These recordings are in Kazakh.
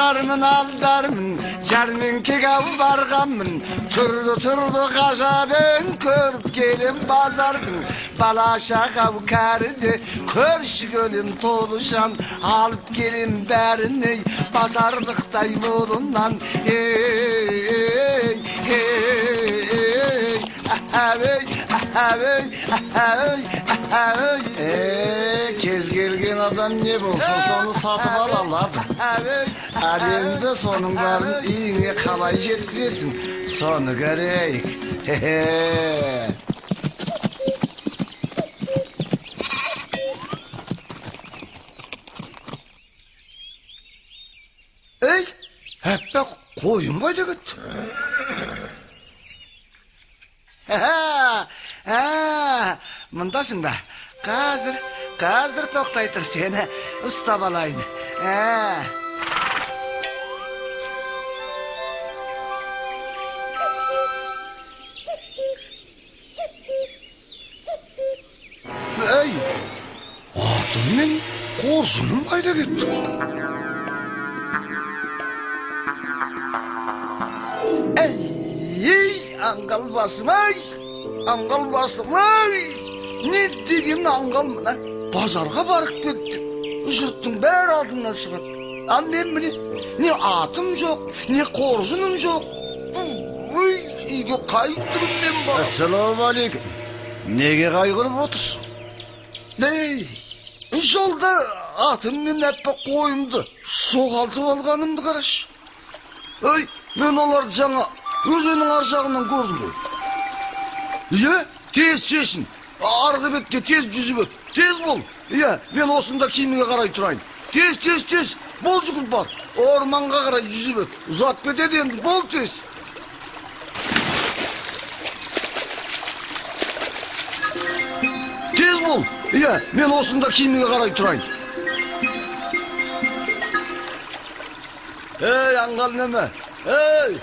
aldarmın Jarminkege bargamın Turdu gajabın Körüp gelin bazardın Balaşa kavkardı Körşü gölüm toluşan Alıp gelin berini Bazarlıktay molundan Hey Kez gelgen adam ne bulsun sonu satıp alarlar. Ademde sonunların iyine kalay жеткізесің. Sonu göreyik. Ey, hep de koyun koydu gitti. Mındasың ба? Қазір тоқтай тұр сені ұстап алайын. Ей, атым мен қоржыным қайда кетті? Ей, аңғал басым ай! Не деген аңғал мына? Базарға барып кетті. Жұрттың бәрі алдынан шығады. Ал мен міне, не атым жоқ, не қоржыным жоқ. Үйге қайтырым мен бар. Ассалаумалейкум. Неге қайғырып отырсың? Ей, жолда атым мен әппақ қойымды соғалтып алғанымды қарашы. Ей, мен оларды жаңа өзеннің ар жағынан көрдім ғой. Тез шешін. Арғы бетке тез жүзіп өт. Тез бол. Мен осында киімге қарай тұрайын. Тез. Бол жүгір бар. Орманға қарай жүзіп өт. Ұзап кетеді енді. Бол тез. Тез бол. Мен осында киімге қарай тұрайын. Ей, аңғал неме. Ей,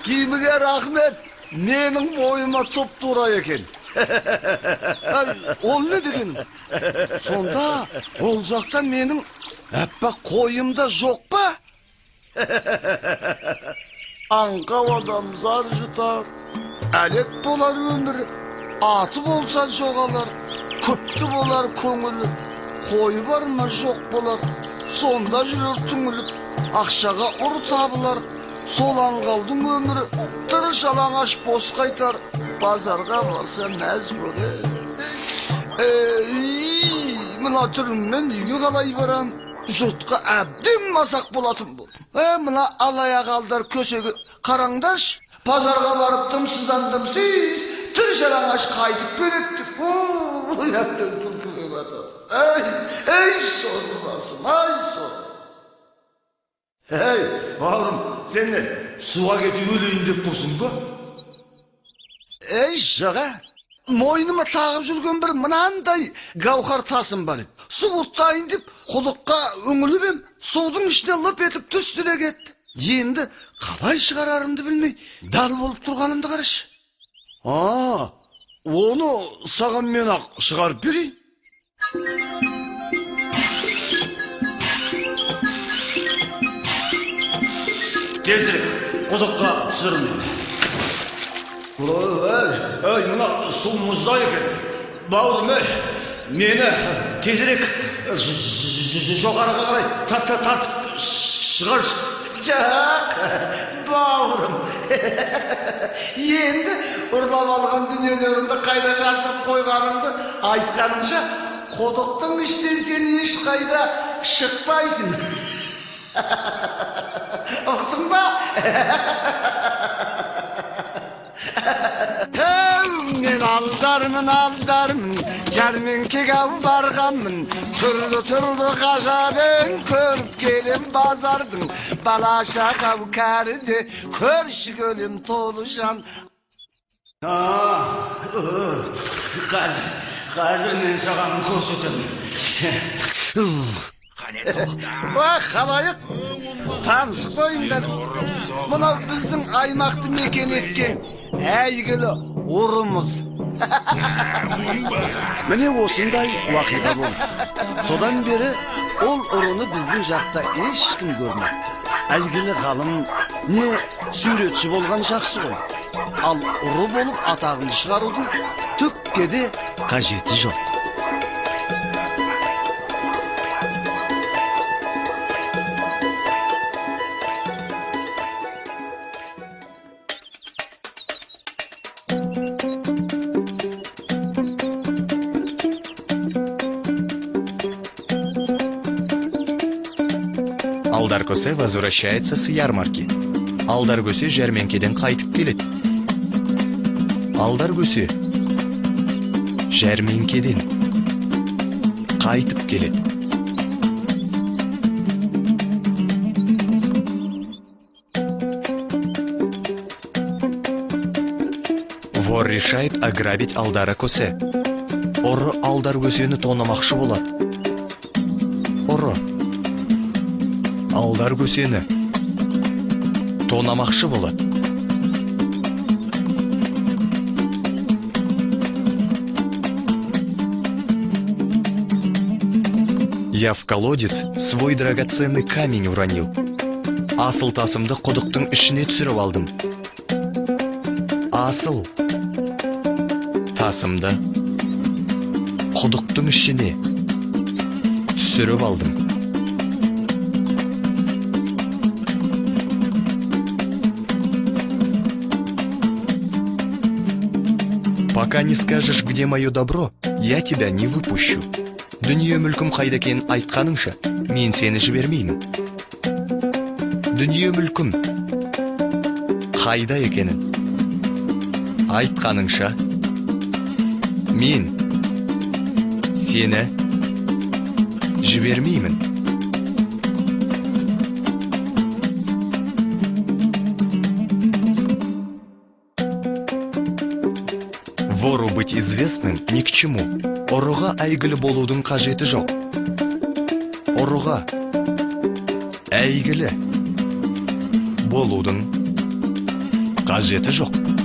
киімге рахмет. Менің бойыма топ-тура екен. Ол не дегенім? Сонда ол жақта менің әппақ қойымда жоқ па? Аңқау адам зар жұтар, әлек болар өмірі, аты болса жоғалар, көпті болар көңілі, қойы бар ма жоқ болар, сонда жүрер түңіліп, ақшаға ұр табылар, сол аңғалдың өмірі, тыр жалаңаш бос қайтар, базарға барса мәз болар. Мына түріммен үйге қалай барам, жұртқа әбден масақ болатын бол. Мына алаяқ алдар көсеге қараңдарш, базарға барып тымсыздандым сіз, тыр жалаңаш қайтып береттік. Әбден күлкіге батыр. Ей, соны басым, ай соны. Ей, бауырым, сен не, суға кетіп өлейін деп тұрсың ба? Ей, жаға, мойныма тағып жүрген бір мынандай гауһар тасым бар еді. Су ұрттайын деп, құдыққа үңіліп ем, судың ішіне лып етіп түсті де кетті. Енді қалай шығарарымды білмей, дал болып тұрғанымды қарашы. Оны саған мен ақ шығарып берейін. Тезірек, құдыққа түсірім еді. Ей, мына су мұзда екен. Бауырым, мені тезірек жоғарыға қарай тартып шығаршы. Жақ, бауырым. Енді ұрлап алған дүниелерімді қайда жасырып қойғанымды айтқаныңша, құдықтың іштен сен ешқайда шықпайсың. Ұқтың ба? Мен алдармын, Жарминкеге барғанмын, түрлі ғажабын көріп келем базардың, балаша қавкәрді көрші көлем толы жан. Қазір мен саған көрсетемін. Қалайық, танысып қойыңдар. Мынау біздің аймақты мекен еткен әйгілі ұрымыз. Міне осындай уақиға болды. Содан бері ол ұрыны біздің жақта ешкім көрмепті. Әйгілі ғалым не суретші болған жақсы ғой. Ал ұры болып атағын шығарудың түкке де қажеті жоқ. Алдаркөсе возвращается с ярмарки. Алдаркөсе жәрмеңкеден қайтып келеді. Алдаркөсе жәрмеңкеден қайтып келеді. Вор решает ограбить Алдаркөсе. Ұры Алдаркөсені тонамақшы болады. Ұры Алдаркөсені тонамақшы болады. Я в колодец свой драгоценный камень уронил. Асыл тасымды құдықтың ішіне түсіріп алдым. Асыл тасымды құдықтың ішіне түсіріп алдым. Пока не скажешь, где мое добро, я тебя не выпущу. Дүние мүлкім қайда екенін айтқаныңша, мен сені жібермеймін. Дүние мүлкім қайда екенін айтқаныңша, мен сені жібермеймін. Вору быть известным ни к чему. Ұрыға әйгілі болудың қажеті жоқ. Ұрыға әйгілі болудың қажеті жоқ.